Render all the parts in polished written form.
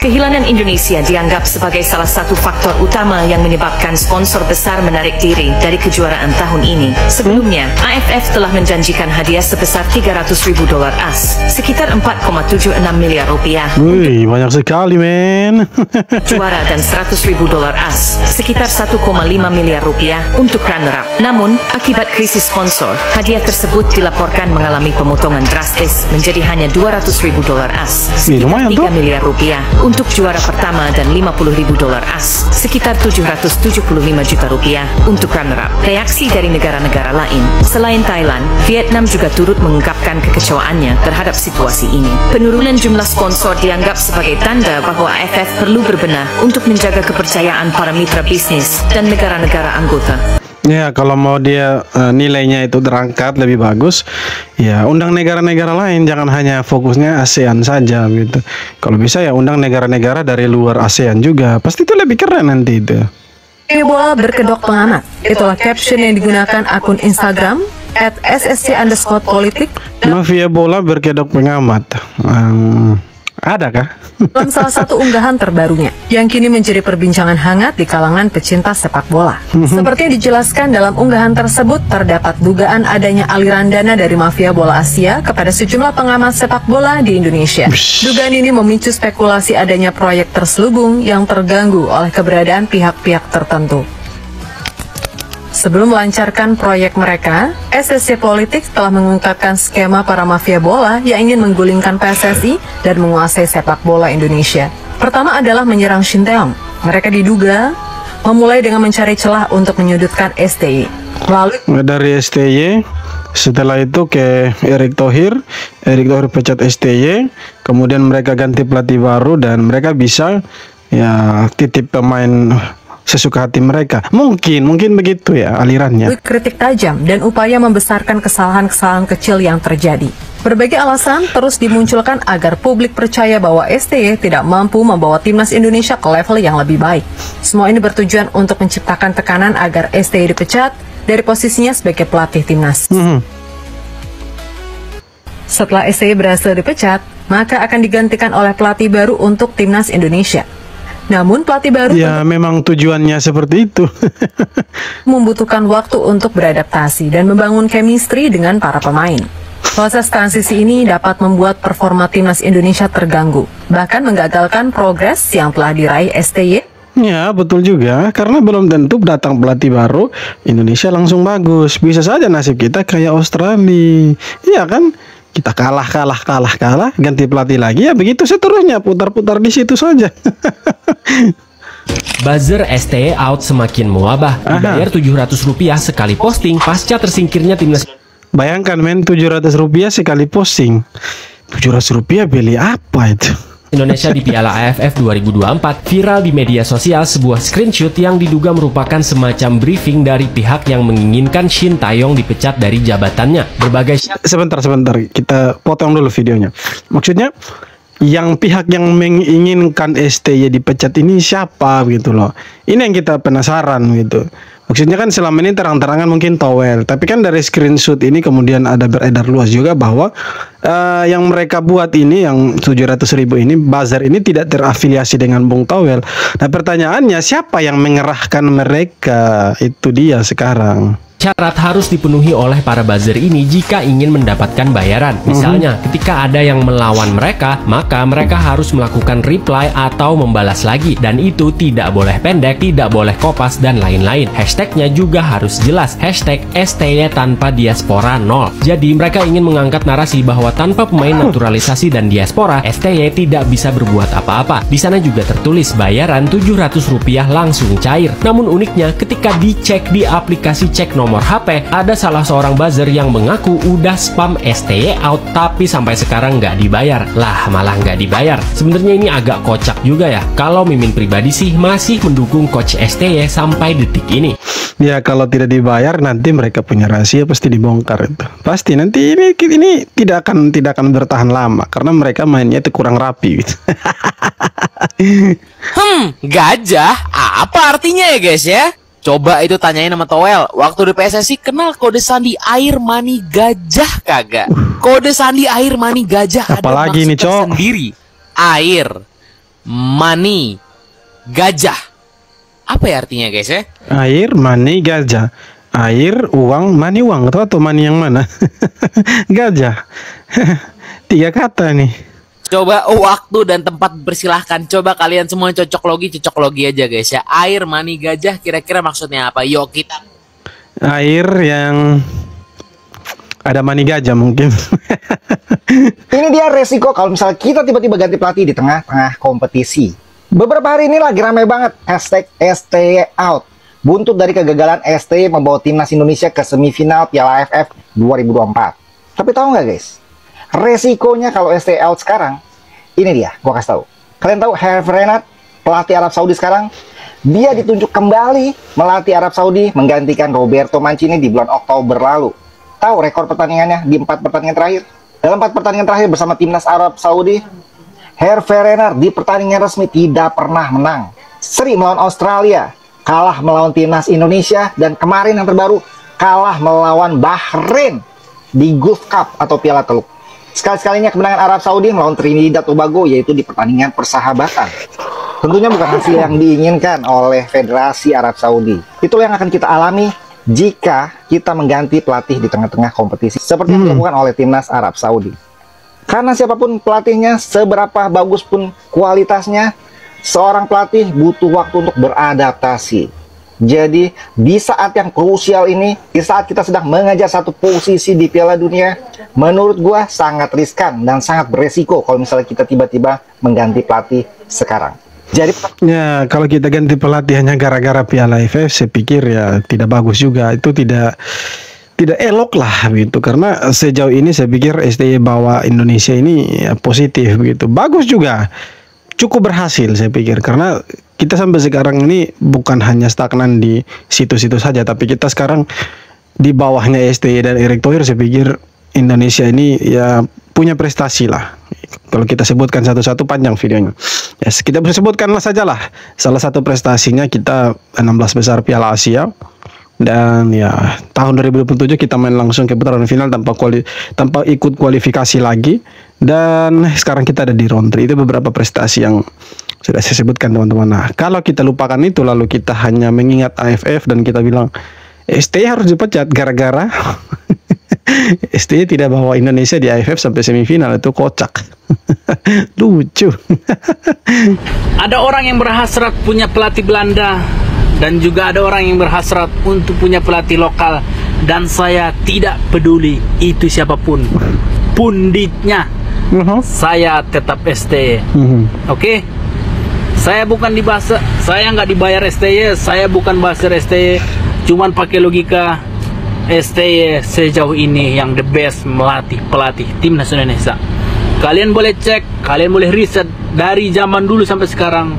Kehilangan Indonesia dianggap sebagai salah satu faktor utama yang menyebabkan sponsor besar menarik diri dari kejuaraan tahun ini. Sebelumnya, AFF telah menjanjikan hadiah sebesar $300.000 AS, sekitar 4,76 miliar rupiah. Wih, banyak sekali, men. Juara dan $100.000 AS, sekitar 1,5 miliar rupiah untuk runner-up. Namun, akibat krisis sponsor, hadiah tersebut dilaporkan mengalami pemotongan drastis menjadi hanya $200.000 AS, sekitar 3 miliar rupiah untuk juara pertama dan $50.000 AS, sekitar 775 juta rupiah untuk runner-up. Reaksi dari negara-negara lain, selain Thailand, Vietnam juga turut mengungkapkan kekecewaannya terhadap situasi ini. Penurunan jumlah sponsor dianggap sebagai tanda bahwa AFF perlu berbenah untuk menjaga kepercayaan para mitra bisnis dan negara-negara anggota. Ya, kalau mau dia nilainya itu terangkat lebih bagus, ya undang negara-negara lain, jangan hanya fokusnya ASEAN saja gitu. Kalau bisa ya undang negara-negara dari luar ASEAN juga, pasti itu lebih keren nanti itu. Bola berkedok pengamat. Itulah caption yang digunakan akun Instagram @ssc_politik. Mafia bola berkedok pengamat. Ada kah? Dalam salah satu unggahan terbarunya, yang kini menjadi perbincangan hangat di kalangan pecinta sepak bola. Seperti yang dijelaskan dalam unggahan tersebut, terdapat dugaan adanya aliran dana dari mafia bola Asia kepada sejumlah pengamat sepak bola di Indonesia. Dugaan ini memicu spekulasi adanya proyek terselubung yang terganggu oleh keberadaan pihak-pihak tertentu. Sebelum melancarkan proyek mereka, SSC Politik telah mengungkapkan skema para mafia bola yang ingin menggulingkan PSSI dan menguasai sepak bola Indonesia. Pertama adalah menyerang Shin Tae-yong. Mereka diduga memulai dengan mencari celah untuk menyudutkan STY. Lalu dari STY, setelah itu ke Erick Thohir pecat STY, kemudian mereka ganti pelatih baru dan mereka bisa ya titip pemain sesuka hati mereka. Mungkin begitu ya alirannya. Kritik tajam dan upaya membesarkan kesalahan-kesalahan kecil yang terjadi. Berbagai alasan terus dimunculkan agar publik percaya bahwa STY tidak mampu membawa timnas Indonesia ke level yang lebih baik. Semua ini bertujuan untuk menciptakan tekanan agar STY dipecat dari posisinya sebagai pelatih timnas. Setelah STY berhasil dipecat, maka akan digantikan oleh pelatih baru untuk timnas Indonesia. Namun pelatih baru ya memang tujuannya seperti itu. membutuhkan waktu untuk beradaptasi dan membangun chemistry dengan para pemain. Proses transisi ini dapat membuat performa timnas Indonesia terganggu, bahkan menggagalkan progres yang telah diraih STY. Ya betul juga, karena belum tentu datang pelatih baru Indonesia langsung bagus. Bisa saja nasib kita kayak Australia, iya kan? Kita kalah, ganti pelatih lagi, ya begitu seterusnya, putar-putar di situ saja. Buzzer STY out semakin mewabah, dibayar Rp700 sekali posting pasca tersingkirnya timnas. Bayangkan men, Rp700 sekali posting. Rp700 beli apa itu? Indonesia di Piala AFF 2024 viral di media sosial sebuah screenshot yang diduga merupakan semacam briefing dari pihak yang menginginkan Shin Tae-yong dipecat dari jabatannya. Sebentar, kita potong dulu videonya. Maksudnya yang pihak yang menginginkan STY dipecat ini siapa gitu loh. Ini yang kita penasaran gitu. Maksudnya kan selama ini terang-terangan mungkin Towel, tapi kan dari screenshot ini kemudian ada beredar luas juga bahwa yang mereka buat ini, yang 700.000 ini, buzzer ini tidak terafiliasi dengan Bung Towel. Nah pertanyaannya, siapa yang mengerahkan mereka? Itu dia sekarang. Syarat harus dipenuhi oleh para buzzer ini jika ingin mendapatkan bayaran. Misalnya, ketika ada yang melawan mereka, maka mereka harus melakukan reply atau membalas lagi. Dan itu tidak boleh pendek, tidak boleh kopas, dan lain-lain. Hashtagnya juga harus jelas. Hashtag STY tanpa diaspora 0. Jadi, mereka ingin mengangkat narasi bahwa tanpa pemain naturalisasi dan diaspora, STY tidak bisa berbuat apa-apa. Di sana juga tertulis bayaran Rp700 langsung cair. Namun uniknya, ketika dicek di aplikasi cek nomor HP, ada salah seorang buzzer yang mengaku udah spam STY out tapi sampai sekarang nggak dibayar. Lah, malah nggak dibayar. Sebenarnya ini agak kocak juga ya. Kalau Mimin pribadi sih masih mendukung coach STY sampai detik ini. Ya kalau tidak dibayar nanti mereka punya rahasia pasti dibongkar itu. Pasti nanti ini tidak akan bertahan lama karena mereka mainnya itu kurang rapi gitu. Gajah? Apa artinya ya guys ya? Coba itu tanyain sama Towel, waktu di PSSI kenal kode sandi air mani gajah kagak? Kode sandi air mani gajah apalagi ada ini, maksudnya sendiri. Air mani, gajah. Apa ya artinya guys ya? Air, mani, gajah. Air, uang, mani, uang. Atau mani yang mana? Gajah. 3 kata nih. Coba waktu dan tempat bersilahkan. Coba kalian semua cocok logi aja guys ya. Air, mani, gajah kira-kira maksudnya apa? Yuk kita. Air yang ada mani gajah mungkin. Ini dia resiko kalau misalnya kita tiba-tiba ganti pelatih di tengah-tengah kompetisi. Beberapa hari ini lagi ramai banget hashtag STY out. Buntut dari kegagalan STY membawa timnas Indonesia ke semifinal Piala AFF 2024. Tapi tahu nggak guys? Resikonya kalau STY out sekarang, ini dia, gua kasih tahu. Kalian tahu Hervé Renard, pelatih Arab Saudi sekarang, dia ditunjuk kembali melatih Arab Saudi menggantikan Roberto Mancini di bulan Oktober lalu. Tahu rekor pertandingannya di 4 pertandingan terakhir? Dalam 4 pertandingan terakhir bersama timnas Arab Saudi, Hervé Renard di pertandingan resmi tidak pernah menang. Seri melawan Australia, kalah melawan timnas Indonesia, dan kemarin yang terbaru kalah melawan Bahrain di Gulf Cup atau Piala Teluk. Sekali-sekalinya kemenangan Arab Saudi melawan Trinidad Tobago, yaitu di pertandingan persahabatan. Tentunya bukan hasil yang diinginkan oleh Federasi Arab Saudi. Itulah yang akan kita alami jika kita mengganti pelatih di tengah-tengah kompetisi seperti yang dilakukan oleh timnas Arab Saudi. Karena siapapun pelatihnya, seberapa bagus pun kualitasnya, seorang pelatih butuh waktu untuk beradaptasi. Jadi di saat yang krusial ini, di saat kita sedang mengejar satu posisi di Piala Dunia, menurut gua sangat riskan dan sangat beresiko kalau misalnya kita tiba-tiba mengganti pelatih sekarang. Jadi Ya, kalau kita ganti pelatih hanya gara-gara Piala AFF, saya pikir ya tidak bagus juga. Itu tidak elok lah gitu. Karena sejauh ini saya pikir STY bawa Indonesia ini ya, positif gitu. Bagus juga. Cukup berhasil saya pikir, karena kita sampai sekarang ini bukan hanya stagnan di situ-situ saja, tapi kita sekarang di bawahnya STY dan Erick Thohir. Saya pikir Indonesia ini ya punya prestasi lah. Kalau kita sebutkan satu-satu panjang videonya. Ya, kita bisa sebutkanlah sajalah. Salah satu prestasinya kita 16 besar Piala Asia. Dan ya tahun 2027 kita main langsung ke putaran final tanpa ikut kualifikasi lagi. Dan sekarang kita ada di round 3. Itu beberapa prestasi yang sudah saya sebutkan teman-teman. Nah, kalau kita lupakan itu lalu kita hanya mengingat AFF dan kita bilang STY harus dipecat gara-gara STY tidak bawa Indonesia di AFF sampai semifinal, itu kocak. Lucu. Ada orang yang berhasrat punya pelatih Belanda, dan juga ada orang yang berhasrat untuk punya pelatih lokal. Dan saya tidak peduli itu siapapun punditnya, saya tetap STY. Oke? Saya bukan saya nggak dibayar STY, saya bukan buzzer STY, cuman pakai logika STY sejauh ini yang the best melatih pelatih timnas Indonesia. Kalian boleh cek, kalian boleh riset dari zaman dulu sampai sekarang.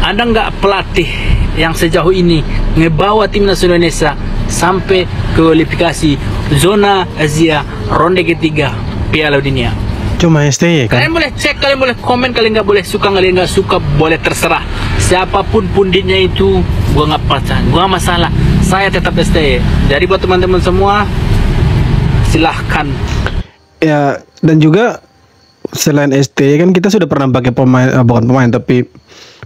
Ada nggak pelatih yang sejauh ini ngebawa timnas Indonesia sampai ke kualifikasi zona Asia ronde ketiga Piala Dunia? Cuma STY kan? Kalian boleh cek, kalian boleh komen, kalian nggak boleh suka, kalian nggak suka, boleh terserah. Siapapun punditnya itu, gua nggak percaya, gua nggak masalah. Saya tetap STY. Jadi buat teman-teman semua, silahkan. Ya, dan juga selain STY kan kita sudah pernah pakai pemain, bukan pemain tapi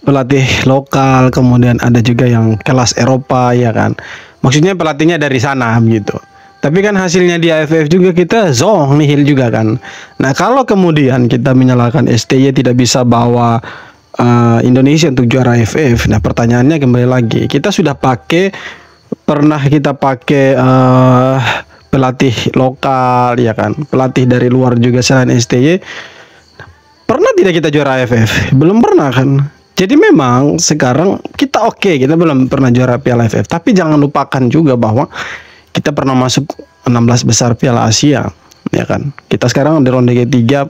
pelatih lokal, kemudian ada juga yang kelas Eropa ya kan. Maksudnya pelatihnya dari sana gitu. Tapi kan hasilnya di AFF juga kita zong nihil juga kan. Nah, kalau kemudian kita menyalahkan STY tidak bisa bawa Indonesia untuk juara AFF. Nah, pertanyaannya kembali lagi, kita sudah pernah kita pakai pelatih lokal ya kan, pelatih dari luar juga selain STY. Pernah tidak kita juara AFF? Belum pernah kan. Jadi memang sekarang kita kita belum pernah juara Piala AFF, tapi jangan lupakan juga bahwa kita pernah masuk 16 besar Piala Asia ya kan. Kita sekarang di ronde ketiga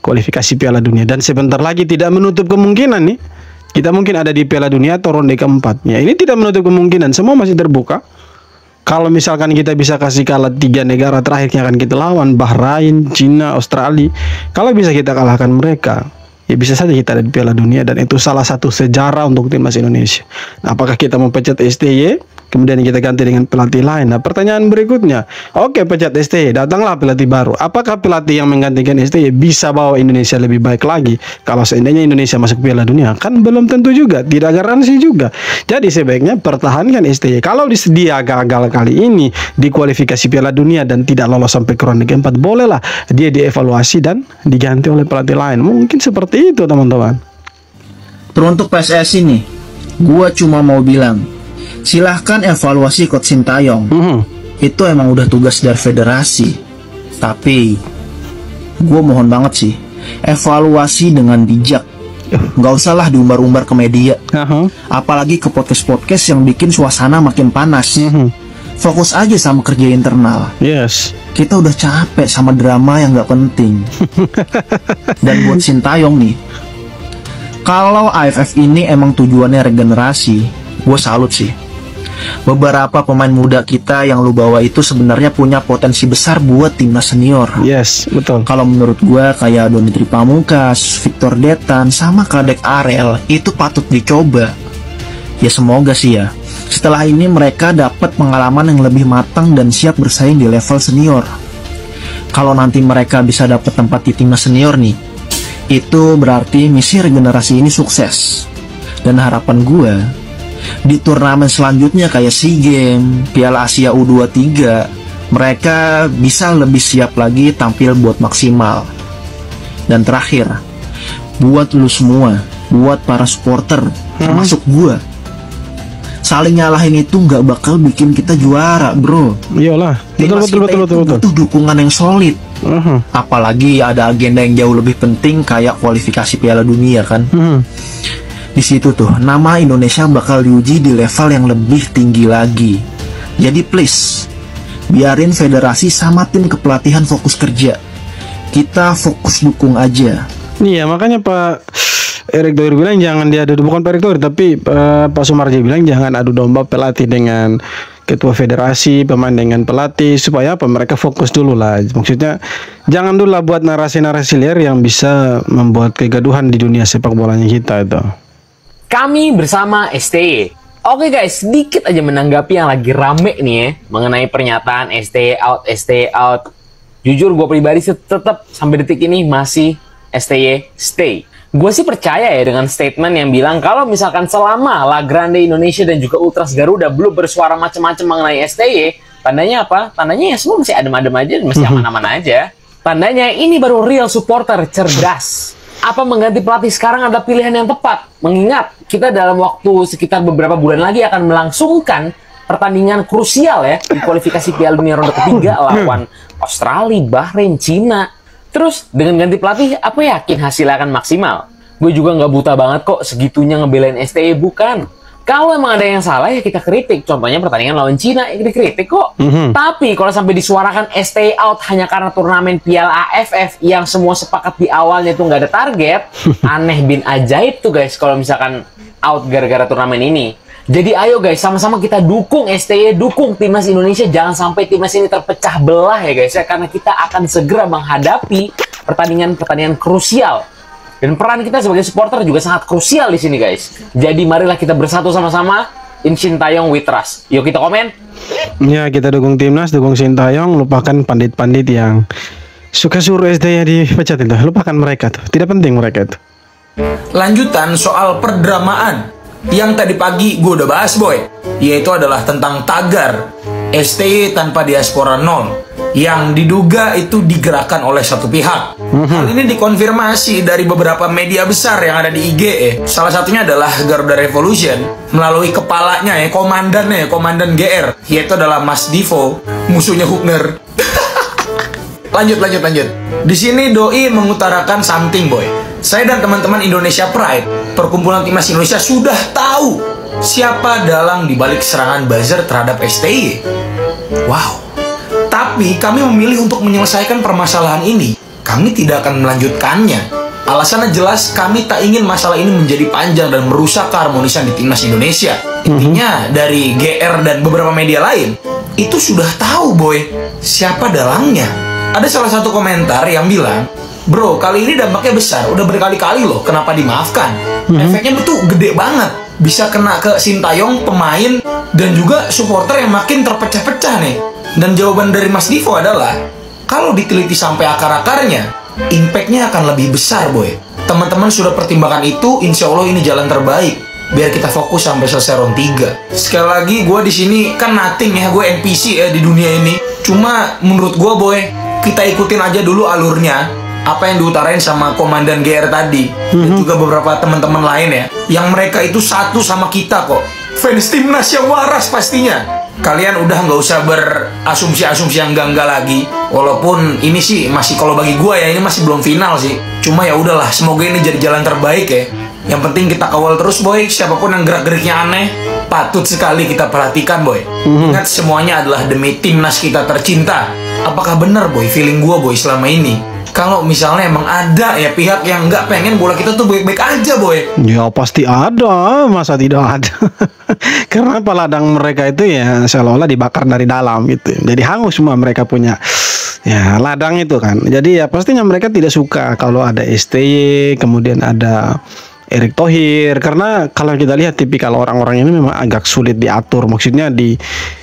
kualifikasi Piala Dunia, dan sebentar lagi tidak menutup kemungkinan nih kita mungkin ada di Piala Dunia atau ronde keempat. Ya, ini tidak menutup kemungkinan, semua masih terbuka. Kalau misalkan kita bisa kasih kalah 3 negara terakhir yang akan kita lawan, Bahrain, Cina, Australia, kalau bisa kita kalahkan mereka, ya bisa saja kita ada di Piala Dunia, dan itu salah satu sejarah untuk timnas Indonesia. Nah, apakah kita mau pecat STY kemudian kita ganti dengan pelatih lain. Nah, pertanyaan berikutnya, oke, pecat STY, datanglah pelatih baru. Apakah pelatih yang menggantikan STY bisa bawa Indonesia lebih baik lagi kalau seandainya Indonesia masuk Piala Dunia? Kan belum tentu juga, tidak garansi juga. Jadi sebaiknya pertahankan STY. Kalau dia gagal kali ini di kualifikasi Piala Dunia dan tidak lolos sampai ke ronde keempat, bolehlah dia dievaluasi dan diganti oleh pelatih lain. Mungkin seperti itu, teman-teman. Teruntuk PSSI nih, gua cuma mau bilang, silahkan evaluasi Coach Sintayong. Itu emang udah tugas dari federasi. Tapi gue mohon banget sih, evaluasi dengan bijak. Nggak usah lah diumbar-umbar ke media, apalagi ke podcast-podcast yang bikin suasana makin panas. Fokus aja sama kerja internal. Yes. Kita udah capek sama drama yang nggak penting. Dan buat Sintayong nih, kalau AFF ini emang tujuannya regenerasi, gue salut sih. Beberapa pemain muda kita yang lu bawa itu sebenarnya punya potensi besar buat timnas senior. Yes, betul. Kalau menurut gua kayak Doni Pamungkas, Victor Detan, sama Kadek Arel itu patut dicoba. Ya semoga sih ya, setelah ini mereka dapat pengalaman yang lebih matang dan siap bersaing di level senior. Kalau nanti mereka bisa dapat tempat di timnas senior nih, itu berarti misi regenerasi ini sukses. Dan harapan gua, di turnamen selanjutnya kayak SEA Games, Piala Asia U23, mereka bisa lebih siap lagi tampil buat maksimal. Dan terakhir, buat lu semua, buat para supporter, termasuk gua, saling nyalahin itu nggak bakal bikin kita juara, bro. Iyalah, betul. Butuh dukungan yang solid. Apalagi ada agenda yang jauh lebih penting kayak kualifikasi Piala Dunia kan. Di situ tuh nama Indonesia bakal diuji di level yang lebih tinggi lagi. Jadi please, biarin federasi sama tim kepelatihan fokus kerja. Kita fokus dukung aja. Iya, makanya Pak Erick Thohir bilang jangan diadu, bukan Pak Erick Thohir tapi Pak Sumarji bilang jangan adu domba pelatih dengan ketua federasi, pemain dengan pelatih, supaya apa, mereka fokus dulu lah. Maksudnya jangan dulu lah buat narasi-narasi liar yang bisa membuat kegaduhan di dunia sepak bolanya kita itu. Kami bersama STY. Oke guys, sedikit aja menanggapi yang lagi rame nih ya, mengenai pernyataan STY out. Jujur gue pribadi tetap sampai detik ini masih STY stay. Gue sih percaya ya dengan statement yang bilang kalau misalkan selama La Grande Indonesia dan juga Ultras Garuda belum bersuara macam-macam mengenai STY, tandanya apa? Tandanya ya semua masih adem-adem aja, masih aman-aman aja. Tandanya ini baru real supporter cerdas. Apa mengganti pelatih sekarang adalah pilihan yang tepat? Mengingat kita dalam waktu sekitar beberapa bulan lagi akan melangsungkan pertandingan krusial ya di kualifikasi Piala Dunia ronde ketiga lawan Australia, Bahrain, Cina. Terus dengan ganti pelatih, apa yakin hasilnya akan maksimal? Gue juga nggak buta banget kok segitunya ngebelain STY, bukan. Kalau emang ada yang salah ya kita kritik. Contohnya pertandingan lawan Cina ya dikritik kok. Tapi kalau sampai disuarakan STY out hanya karena turnamen Piala AFF yang semua sepakat di awalnya itu nggak ada target, aneh bin ajaib tuh guys kalau misalkan out gara-gara turnamen ini. Jadi ayo guys, sama-sama kita dukung STY, dukung timnas Indonesia, jangan sampai timnas ini terpecah belah ya guys ya, karena kita akan segera menghadapi pertandingan-pertandingan krusial. Dan peran kita sebagai supporter juga sangat krusial di sini guys. Jadi marilah kita bersatu sama-sama in Sintayong we trust. Yuk kita komen. Ya, kita dukung timnas, dukung Sintayong, lupakan pandit-pandit yang suka suruh STY dipecat itu. Lupakan mereka tuh, tidak penting mereka itu. Lanjutan soal perdramaan yang tadi pagi gue udah bahas boy, yaitu adalah tentang tagar STY tanpa diaspora 0 yang diduga itu digerakkan oleh satu pihak. Hal ini dikonfirmasi dari beberapa media besar yang ada di IG Salah satunya adalah Garuda Revolution melalui kepalanya komandan GR, yaitu adalah Mas Divo, musuhnya Hubner. Lanjut. Di sini Doi mengutarakan something boy. Saya dan teman-teman Indonesia Pride, perkumpulan timnas Indonesia sudah tahu siapa dalang dibalik serangan buzzer terhadap STY. Wow. Tapi kami memilih untuk menyelesaikan permasalahan ini. Kami tidak akan melanjutkannya. Alasannya jelas, kami tak ingin masalah ini menjadi panjang dan merusak keharmonisan di timnas Indonesia. Intinya dari GR dan beberapa media lain itu sudah tahu boy siapa dalangnya. Ada salah satu komentar yang bilang, bro, kali ini dampaknya besar, udah berkali-kali loh, kenapa dimaafkan? Efeknya tuh gede banget. bisa kena ke Sintayong, pemain, dan juga supporter yang makin terpecah-pecah nih. Dan jawaban dari Mas Divo adalah, kalau diteliti sampai akar-akarnya, impact-nya akan lebih besar, boy. Teman-teman sudah pertimbangkan itu, insya Allah ini jalan terbaik. Biar kita fokus sampai selesai round 3. Sekali lagi, gue di sini kan nothing ya, gue NPC ya di dunia ini. Cuma menurut gue, boy, kita ikutin aja dulu alurnya. Apa yang diutarain sama Komandan GR tadi, dan juga beberapa teman-teman lain ya, yang mereka itu satu sama kita kok. Fans timnas yang waras pastinya. Kalian udah nggak usah berasumsi-asumsi yang enggak lagi. Walaupun ini sih masih, kalau bagi gue ya, ini masih belum final sih. Cuma ya udahlah, semoga ini jadi jalan terbaik ya. Yang penting kita kawal terus, boy. Siapapun yang gerak-geriknya aneh, patut sekali kita perhatikan, boy. Ingat, semuanya adalah demi timnas kita tercinta. Apakah benar, boy, feeling gue, boy, selama ini? Kalau misalnya emang ada ya pihak yang nggak pengen bola kita tuh baik-baik aja, boy. Ya pasti ada, masa tidak ada. Karena peladang mereka itu ya seolah-olah dibakar dari dalam gitu. Jadi hangus semua mereka punya ya ladang itu kan. Jadi ya pastinya mereka tidak suka kalau ada STY, kemudian ada Erick Thohir, karena kalau kita lihat tipikal orang-orang ini memang agak sulit diatur, maksudnya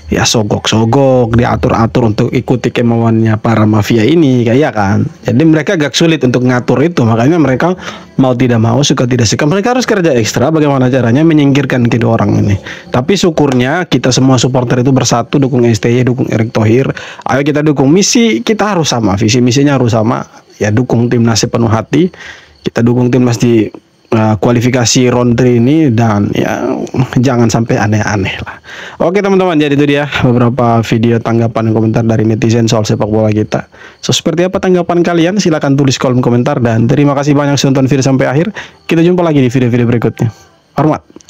ya sogok-sogok, diatur-atur untuk ikuti kemauannya para mafia ini, kayak kan. Jadi mereka agak sulit untuk ngatur itu, makanya mereka mau tidak mau, suka tidak suka, mereka harus kerja ekstra bagaimana caranya menyingkirkan kedua orang ini. Tapi syukurnya kita semua supporter itu bersatu, dukung STY, dukung Erick Thohir. Ayo kita dukung, misi kita harus sama, visi misinya harus sama. Ya dukung timnas sepenuh hati, kita dukung timnas di kualifikasi round 3 ini, dan ya jangan sampai aneh-aneh lah. Oke teman-teman, jadi itu dia beberapa video tanggapan dan komentar dari netizen soal sepak bola kita. So seperti apa tanggapan kalian? Silahkan tulis kolom komentar, dan terima kasih banyak sudah nonton video sampai akhir. Kita jumpa lagi di video-video berikutnya. Hormat.